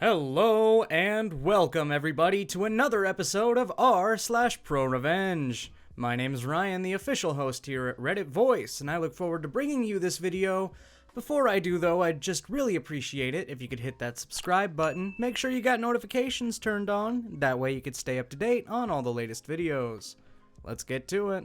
Hello and welcome everybody to another episode of r/ProRevenge. My name is Ryan, the official host here at Reddit Voice, and I look forward to bringing you this video. Before I do though, I'd just really appreciate it if you could hit that subscribe button. Make sure you got notifications turned on, that way you could stay up to date on all the latest videos. Let's get to it.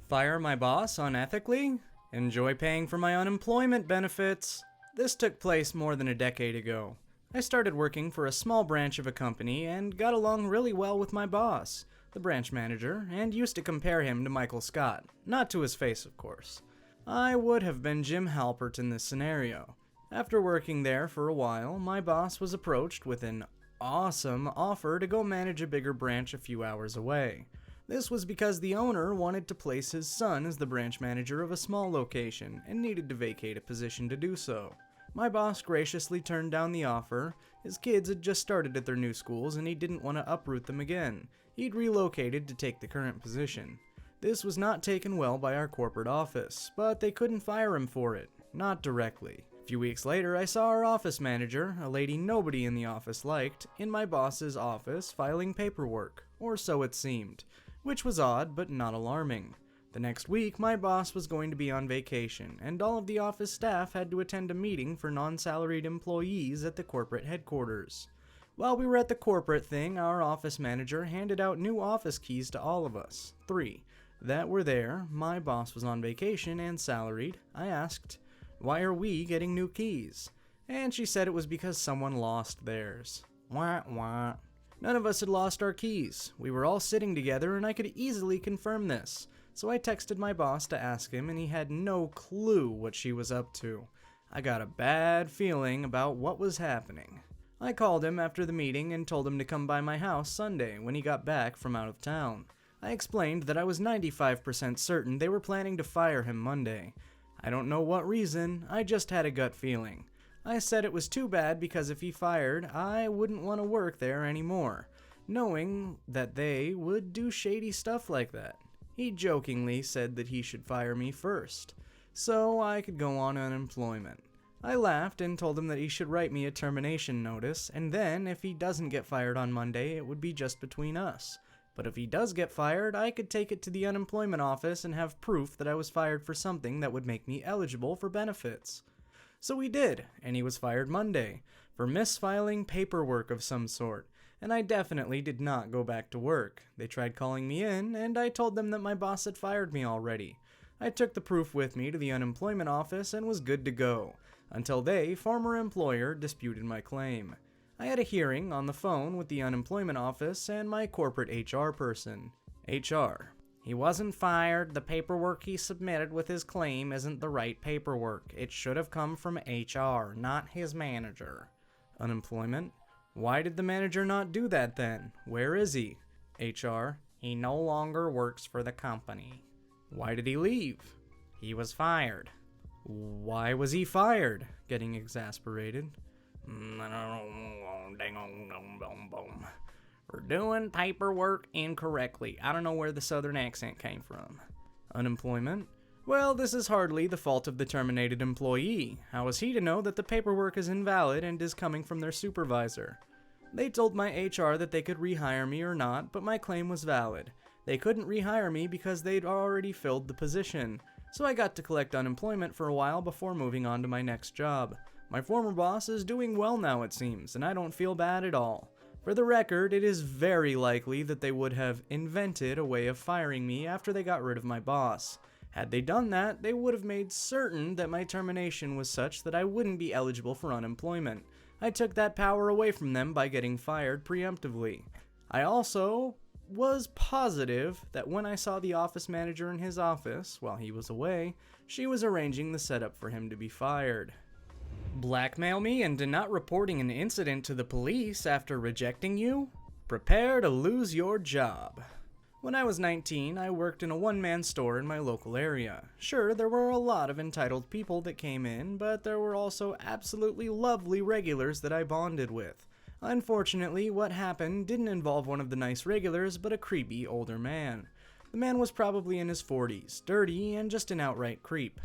Fire my boss unethically? Enjoy paying for my unemployment benefits. This took place more than a decade ago. I started working for a small branch of a company and got along really well with my boss, the branch manager, and used to compare him to Michael Scott. Not to his face, of course. I would have been Jim Halpert in this scenario. After working there for a while, my boss was approached with an awesome offer to go manage a bigger branch a few hours away. This was because the owner wanted to place his son as the branch manager of a small location and needed to vacate a position to do so. My boss graciously turned down the offer. His kids had just started at their new schools and he didn't want to uproot them again. He'd relocated to take the current position. This was not taken well by our corporate office, but they couldn't fire him for it. Not directly. A few weeks later, I saw our office manager, a lady nobody in the office liked, in my boss's office filing paperwork, or so it seemed, which was odd but not alarming. The next week, my boss was going to be on vacation, and all of the office staff had to attend a meeting for non-salaried employees at the corporate headquarters. While we were at the corporate thing, our office manager handed out new office keys to all of us, 3, that were there. My boss was on vacation and salaried. I asked, "Why are we getting new keys?" And she said it was because someone lost theirs. Wah wah. None of us had lost our keys. We were all sitting together and I could easily confirm this. So I texted my boss to ask him and he had no clue what she was up to. I got a bad feeling about what was happening. I called him after the meeting and told him to come by my house Sunday when he got back from out of town. I explained that I was 95% certain they were planning to fire him Monday. I don't know what reason, I just had a gut feeling. I said it was too bad because if he fired, I wouldn't want to work there anymore, knowing that they would do shady stuff like that. He jokingly said that he should fire me first, so I could go on unemployment. I laughed and told him that he should write me a termination notice, and then if he doesn't get fired on Monday, it would be just between us. But if he does get fired, I could take it to the unemployment office and have proof that I was fired for something that would make me eligible for benefits. So we did, and he was fired Monday, for misfiling paperwork of some sort. And I definitely did not go back to work. They tried calling me in, and I told them that my boss had fired me already. I took the proof with me to the unemployment office and was good to go, until they, former employer, disputed my claim. I had a hearing on the phone with the unemployment office and my corporate HR person. HR. He wasn't fired. The paperwork he submitted with his claim isn't the right paperwork. It should have come from HR, not his manager. Unemployment. Why did the manager not do that then? Where is he? HR. He no longer works for the company. Why did he leave? He was fired. Why was he fired? Getting exasperated. We're doing paperwork incorrectly. I don't know where the southern accent came from. Unemployment. Well, this is hardly the fault of the terminated employee. How is he to know that the paperwork is invalid and is coming from their supervisor? They told my HR that they could rehire me or not, but my claim was valid. They couldn't rehire me because they'd already filled the position, so I got to collect unemployment for a while before moving on to my next job. My former boss is doing well now, it seems, and I don't feel bad at all. For the record, it is very likely that they would have invented a way of firing me after they got rid of my boss. Had they done that, they would have made certain that my termination was such that I wouldn't be eligible for unemployment. I took that power away from them by getting fired preemptively. I also was positive that when I saw the office manager in his office while he was away, she was arranging the setup for him to be fired. Blackmail me into not reporting an incident to the police after rejecting you? Prepare to lose your job. When I was 19, I worked in a one-man store in my local area. Sure, there were a lot of entitled people that came in, but there were also absolutely lovely regulars that I bonded with. Unfortunately, what happened didn't involve one of the nice regulars, but a creepy older man. The man was probably in his 40s, dirty, and just an outright creep.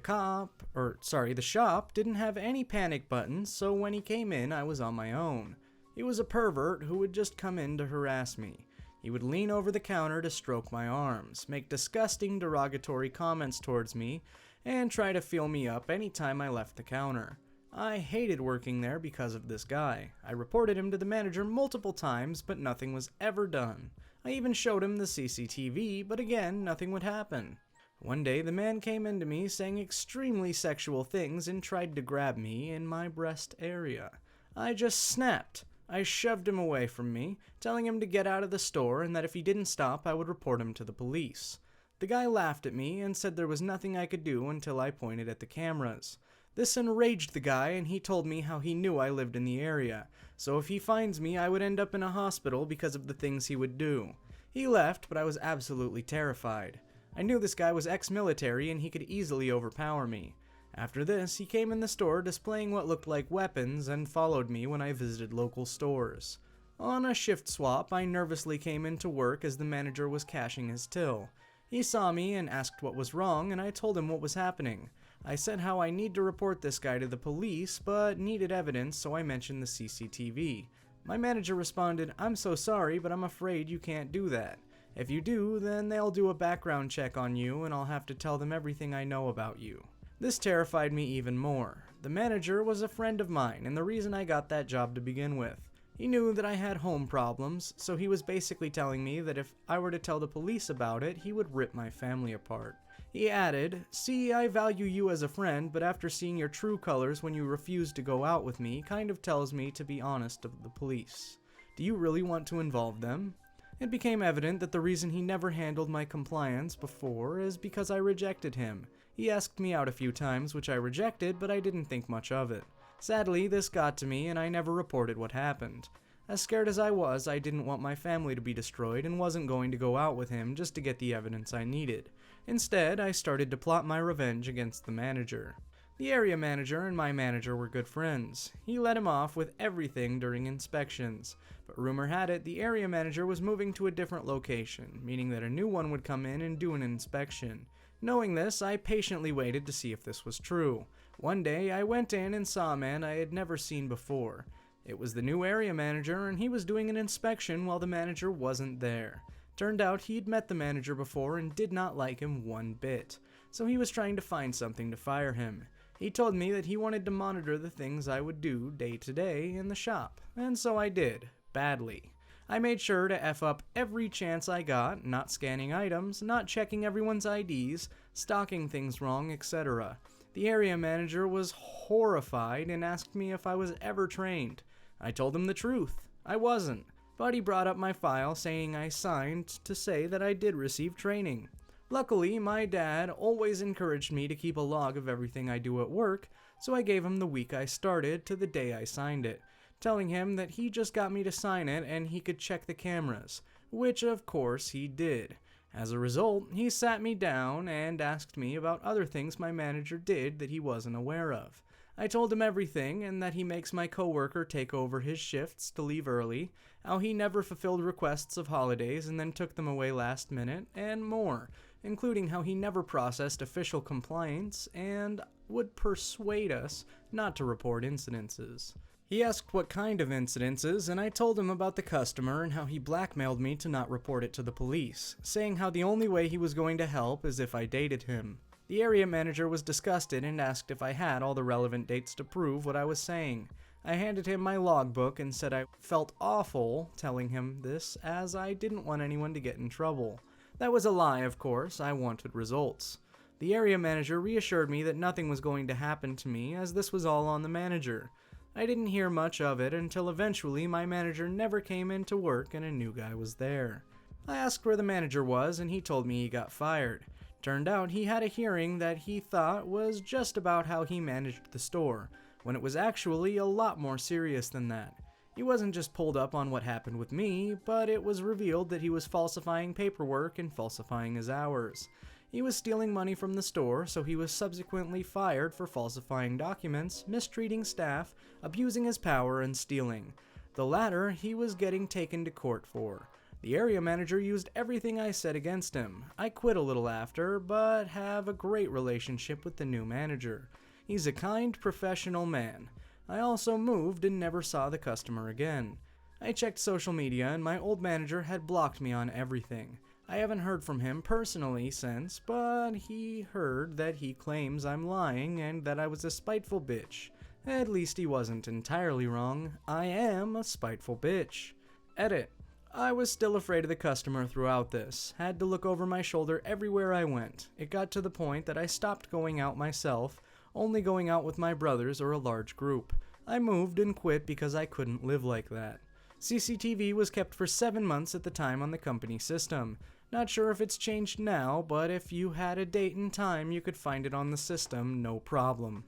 The shop didn't have any panic buttons, so when he came in, I was on my own. He was a pervert who would just come in to harass me. He would lean over the counter to stroke my arms, make disgusting derogatory comments towards me, and try to feel me up anytime I left the counter. I hated working there because of this guy. I reported him to the manager multiple times, but nothing was ever done. I even showed him the CCTV, but again, nothing would happen. One day, the man came into me saying extremely sexual things and tried to grab me in my breast area. I just snapped. I shoved him away from me, telling him to get out of the store and that if he didn't stop, I would report him to the police. The guy laughed at me and said there was nothing I could do until I pointed at the cameras. This enraged the guy, and he told me how he knew I lived in the area, so if he finds me, I would end up in a hospital because of the things he would do. He left, but I was absolutely terrified. I knew this guy was ex-military and he could easily overpower me. After this, he came in the store displaying what looked like weapons and followed me when I visited local stores. On a shift swap, I nervously came into work as the manager was cashing his till. He saw me and asked what was wrong, and I told him what was happening. I said how I need to report this guy to the police, but needed evidence, so I mentioned the CCTV. My manager responded, "I'm so sorry, but I'm afraid you can't do that. If you do, then they'll do a background check on you, and I'll have to tell them everything I know about you." This terrified me even more. The manager was a friend of mine, and the reason I got that job to begin with. He knew that I had home problems, so he was basically telling me that if I were to tell the police about it, he would rip my family apart. He added, "See, I value you as a friend, but after seeing your true colors when you refused to go out with me, kind of tells me to be honest with the police. Do you really want to involve them?" It became evident that the reason he never handled my compliance before is because I rejected him. He asked me out a few times, which I rejected, but I didn't think much of it. Sadly, this got to me, and I never reported what happened. As scared as I was, I didn't want my family to be destroyed and wasn't going to go out with him just to get the evidence I needed. Instead, I started to plot my revenge against the manager. The area manager and my manager were good friends. He let him off with everything during inspections, but rumor had it the area manager was moving to a different location, meaning that a new one would come in and do an inspection. Knowing this, I patiently waited to see if this was true. One day, I went in and saw a man I had never seen before. It was the new area manager, and he was doing an inspection while the manager wasn't there. Turned out he'd met the manager before and did not like him one bit, so he was trying to find something to fire him. He told me that he wanted to monitor the things I would do day to day in the shop, and so I did, badly. I made sure to F up every chance I got, not scanning items, not checking everyone's IDs, stocking things wrong, etc. The area manager was horrified and asked me if I was ever trained. I told him the truth. I wasn't, but he brought up my file saying I signed to say that I did receive training. Luckily, my dad always encouraged me to keep a log of everything I do at work, so I gave him the week I started to the day I signed it, telling him that he just got me to sign it and he could check the cameras, which of course he did. As a result, he sat me down and asked me about other things my manager did that he wasn't aware of. I told him everything, and that he makes my coworker take over his shifts to leave early, how he never fulfilled requests of holidays and then took them away last minute, and more, including how he never processed official complaints and would persuade us not to report incidences. He asked what kind of incidences, and I told him about the customer and how he blackmailed me to not report it to the police, saying how the only way he was going to help is if I dated him. The area manager was disgusted and asked if I had all the relevant dates to prove what I was saying. I handed him my logbook and said I felt awful telling him this as I didn't want anyone to get in trouble. That was a lie, of course. I wanted results. The area manager reassured me that nothing was going to happen to me as this was all on the manager. I didn't hear much of it until eventually my manager never came into work and a new guy was there. I asked where the manager was and he told me he got fired. Turned out he had a hearing that he thought was just about how he managed the store, when it was actually a lot more serious than that. He wasn't just pulled up on what happened with me, but it was revealed that he was falsifying paperwork and falsifying his hours. He was stealing money from the store, so he was subsequently fired for falsifying documents, mistreating staff, abusing his power, and stealing. The latter he was getting taken to court for. The area manager used everything I said against him. I quit a little after, but have a great relationship with the new manager. He's a kind, professional man. I also moved and never saw the customer again. I checked social media and my old manager had blocked me on everything. I haven't heard from him personally since, but he heard that he claims I'm lying and that I was a spiteful bitch. At least he wasn't entirely wrong. I am a spiteful bitch. Edit. I was still afraid of the customer throughout this. Had to look over my shoulder everywhere I went. It got to the point that I stopped going out myself, only going out with my brothers or a large group. I moved and quit because I couldn't live like that. CCTV was kept for 7 months at the time on the company system. Not sure if it's changed now, but if you had a date and time, you could find it on the system, no problem.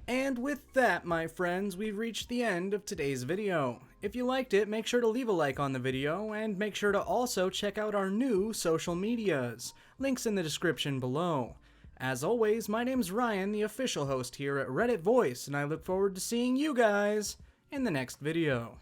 And with that, my friends, we've reached the end of today's video. If you liked it, make sure to leave a like on the video, and make sure to also check out our new social medias. Links in the description below. As always, my name's Ryan, the official host here at Reddit Voice, and I look forward to seeing you guys in the next video.